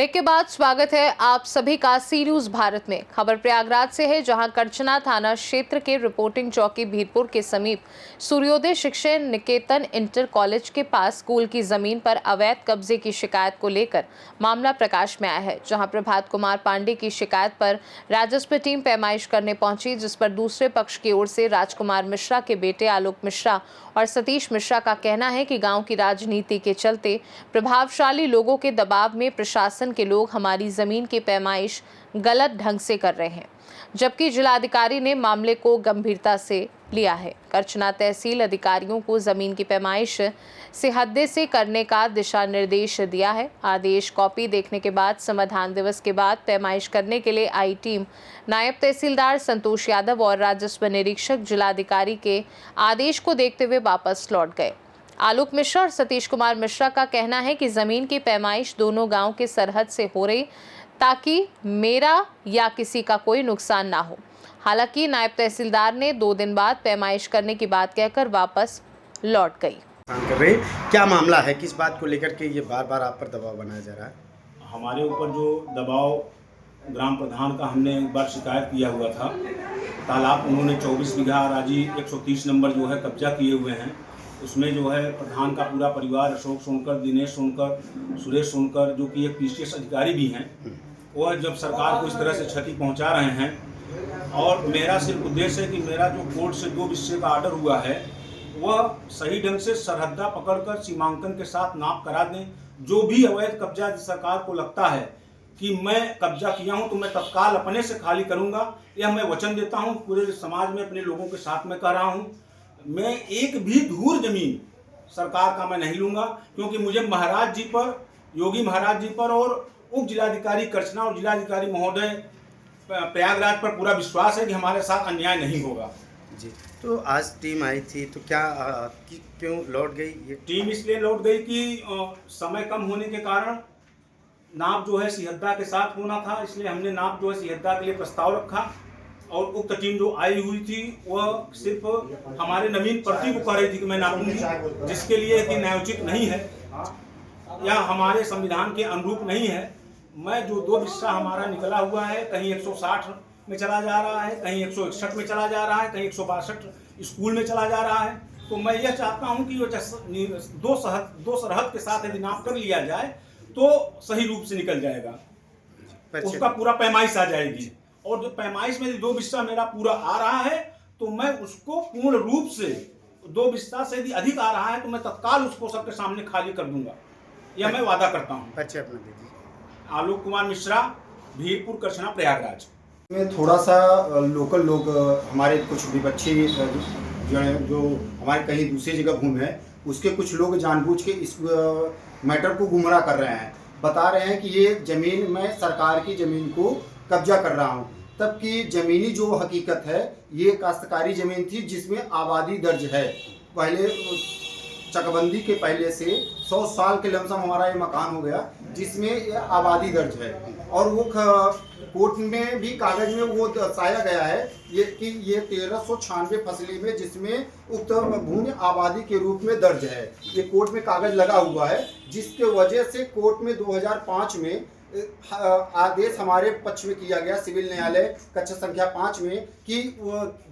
Break के बाद स्वागत है आप सभी का सी न्यूज भारत में। खबर प्रयागराज से है, जहां करचना थाना क्षेत्र के रिपोर्टिंग चौकी भीरपुर के समीप सूर्योदय शिक्षा निकेतन इंटर कॉलेज के पास स्कूल की जमीन पर अवैध कब्जे की शिकायत को लेकर मामला प्रकाश में आया है। जहां प्रभात कुमार पांडे की शिकायत पर राजस्व टीम पैमाइश करने पहुंची, जिस पर दूसरे पक्ष की ओर से राजकुमार मिश्रा के बेटे आलोक मिश्रा और सतीश मिश्रा का कहना है कि गांव की राजनीति के चलते प्रभावशाली लोगों के दबाव में प्रशासन के लोग हमारी जमीन की पैमाइश गलत ढंग से कर रहे हैं, जबकि जिलाधिकारी ने मामले को गंभीरता से लिया है। करचना तहसील अधिकारियों को जमीन की पैमाइश सिहद्दे से करने का दिशा निर्देश दिया है। आदेश कॉपी देखने के बाद समाधान दिवस के बाद पैमाइश करने के लिए आई टीम नायब तहसीलदार संतोष यादव और राजस्व निरीक्षक जिलाधिकारी के आदेश को देखते हुए वापस लौट गए। आलोक मिश्रा और सतीश कुमार मिश्रा का कहना है कि जमीन की पैमाइश दोनों गांव के सरहद से हो रही, ताकि मेरा या किसी का कोई नुकसान ना हो। हालांकि नायब तहसीलदार ने 2 दिन बाद पैमाइश करने की बात कहकर वापस लौट गई। क्या मामला है, किस बात को लेकर के ये बार बार आप पर दबाव बनाया जा रहा है? हमारे ऊपर जो दबाव ग्राम प्रधान का हमने एक बार शिकायत किया हुआ था, तालाब उन्होंने 24 बीघा अराजी 130 नंबर जो है कब्जा किए हुए हैं। उसमें जो है प्रधान का पूरा परिवार, अशोक सोनकर, दिनेश सोनकर, सुरेश सोनकर, जो कि एक पीसीएस अधिकारी भी हैं, वह जब सरकार को इस तरह से क्षति पहुंचा रहे हैं, और मेरा सिर्फ उद्देश्य है कि मेरा जो कोर्ट से 2 विषय का आर्डर हुआ है वह सही ढंग से सरहद्दा पकड़कर सीमांकन के साथ नाप करा दें। जो भी अवैध कब्जा सरकार को लगता है कि मैं कब्जा किया हूं तो मैं तत्काल अपने से खाली करूंगा, यह मैं वचन देता हूं। पूरे समाज में अपने लोगों के साथ में कह रहा हूं, मैं एक भी धूर जमीन सरकार का मैं नहीं लूंगा, क्योंकि मुझे महाराज जी पर, योगी महाराज जी पर और उप जिलाधिकारी करचना और जिलाधिकारी महोदय प्रयागराज पर पूरा विश्वास है कि हमारे साथ अन्याय नहीं होगा। जी, तो आज टीम आई थी तो क्या क्यों लौट गई ये टीम? इसलिए लौट गई कि समय कम होने के कारण नाप जो है सिहद्दा के साथ होना था, इसलिए हमने नाप जो है सिहद्दा के लिए प्रस्ताव रखा, और उक्त टीम जो आई हुई थी वह सिर्फ हमारे नवीन प्रति को कह रही थी कि मैं नापूंगी, जिसके लिए कि न्यायोचित नहीं है या हमारे संविधान के अनुरूप नहीं है। मैं जो 2 हिस्सा हमारा निकला हुआ है, कहीं 160 में चला जा रहा है, कहीं 161 में चला जा रहा है, कहीं 162 स्कूल में चला जा रहा है, तो मैं यह चाहता हूं कि दो सरहद के साथ यदि नाप कर लिया जाए तो सही रूप से निकल जाएगा, उसका पूरा पैमाइश आ जाएगी। और जो पैमाइश में 2 हिस्सा मेरा पूरा आ रहा है तो मैं उसको पूर्ण रूप से 2 हिस्सा से यदि अधिक आ रहा है तो मैं तत्काल उसको सबके सामने खाली कर दूंगा, यह मैं वादा करता हूँ। परिचय अपना दीजिए। आलोक कुमार मिश्रा, भीरपुर, करचना, प्रयागराज में थोड़ा सा लोकल लोग, हमारे कुछ विपक्षी जो हमारे कहीं दूसरी जगह घूमे हैं, उसके कुछ लोग जानबूझ के इस मैटर को गुमराह कर रहे हैं। बता रहे हैं कि ये ज़मीन, मैं सरकार की ज़मीन को कब्जा कर रहा हूँ, तबकि ज़मीनी जो हकीकत है ये काश्तकारी ज़मीन थी जिसमें आबादी दर्ज है। पहले चकबंदी के पहले से 100 साल के लमसम हमारा ये मकान हो गया जिसमें ये आबादी दर्ज है, और वो कोर्ट में भी कागज में वो दर्शाया गया है ये कि ये 1396 फसली में जिसमें उक्त भूमि आबादी के रूप में दर्ज है। ये कोर्ट में कागज लगा हुआ है, जिसके वजह से कोर्ट में 2005 में आदेश हमारे पक्ष में किया गया, सिविल न्यायालय कक्षा संख्या 5 में, कि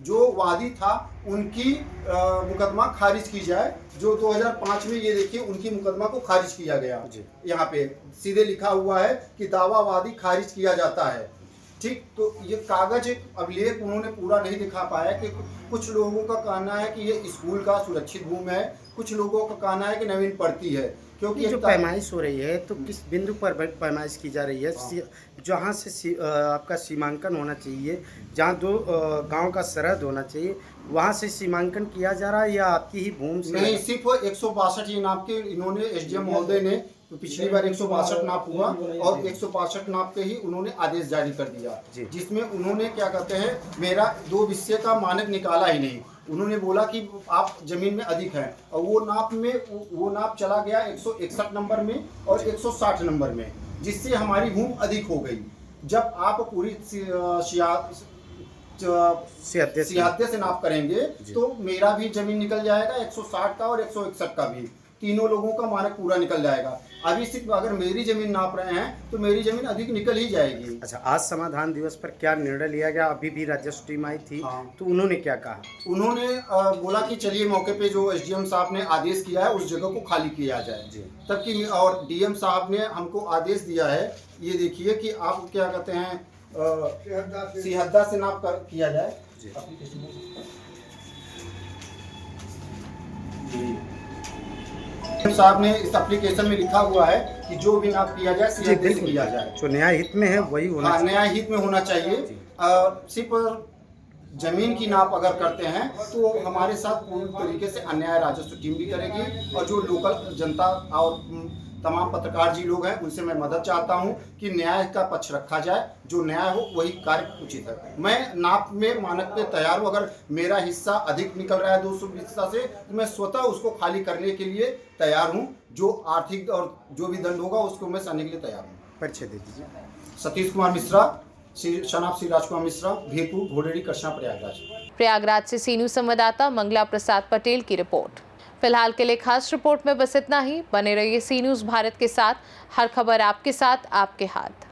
जो वादी था उनकी मुकदमा खारिज की जाए। जो 2005 में, ये देखिए, उनकी मुकदमा को खारिज किया गया। यहाँ पे सीधे लिखा हुआ है कि दावावादी खारिज किया जाता है। ठीक, तो ये कागज अभिलेख उन्होंने पूरा नहीं दिखा पाया कि कुछ लोगों का कहना है कि ये स्कूल का सुरक्षित भूमि है, कुछ लोगों का कहना है कि नवीन पड़ती है। क्योंकि जो पैमाइश हो रही है तो किस बिंदु पर पैमाइश की जा रही है? जहाँ से आपका सीमांकन होना चाहिए, जहाँ 2 गांव का सरहद होना चाहिए, वहाँ से सीमांकन किया जा रहा है या आपकी ही भूमि से? नहीं, सिर्फ 162 ये नाप के इन्होंने, एसडीएम महोदय ने, तो पिछली बार 162 नाप हुआ और 162 नाप के ही उन्होंने आदेश जारी कर दिया, जिसमें उन्होंने क्या कहते हैं, मेरा 2 विषय का मानक निकाला ही नहीं। उन्होंने बोला कि आप जमीन में अधिक हैं, और वो नाप चला गया 161 नंबर में और 160 नंबर में, जिससे हमारी भूमि अधिक हो गई। जब आप पूरी सिहद्दे से नाप करेंगे तो मेरा भी जमीन निकल जाएगा 160 का और 161 का भी। तीनों लोगों का मानक पूरा निकल जाएगा। अभी सिर्फ अगर मेरी ज़मीन नाप रहे हैं तो मेरी ज़मीन अधिक निकल ही जाएगी। अच्छा, आज समाधान दिवस पर क्या निर्णय लिया गया? अभी भी राजस्व टीम आई थी, हाँ। तो उन्होंने क्या कहा? उन्होंने बोला कि चलिए मौके पे जो एसडीएम साहब ने आदेश किया है उस जगह को खाली किया जाए जी। तब कि और डीएम साहब ने हमको आदेश दिया है, ये देखिए कि आप क्या कहते हैं सिहद्दा से नाप कर किया जाए। जी। डीएम साहब ने इस एप्लीकेशन में लिखा हुआ है कि जो भी नाप किया जाए जी, सिहद्दे से बिल्कुल किया जाए। जो न्याय हित में है वही होना हाँ, चाहिए। न्याय हित में होना चाहिए। सिर्फ जमीन की नाप अगर करते हैं तो हमारे साथ पूरी तरीके से अन्याय राजस्व टीम भी करेगी और जो लोकल जनता और तमाम पत्रकार जी लोग हैं उनसे मैं मदद चाहता हूं कि न्याय का पक्ष रखा जाए, जो न्याय हो वही कार्य उचित है। मैं नाप में मानक पे तैयार हूं। अगर मेरा हिस्सा अधिक निकल रहा है 200 हिस्सा से तो मैं स्वतः उसको खाली करने के लिए तैयार हूं। जो आर्थिक और जो भी दंड होगा उसको मैं सहने के लिए तैयार हूँ। परिचय दे दीजिए। सतीश कुमार मिश्रा, शनाब श्री राजकुमार मिश्रा, भीरपुर, घोडेरी, कृष्णा, प्रयागराज। प्रयागराज से सीनू संवाददाता मंगला प्रसाद पटेल की रिपोर्ट। फिलहाल के लिए खास रिपोर्ट में बस इतना ही। बने रहिए सी न्यूज़ भारत के साथ। हर खबर आपके साथ, आपके हाथ।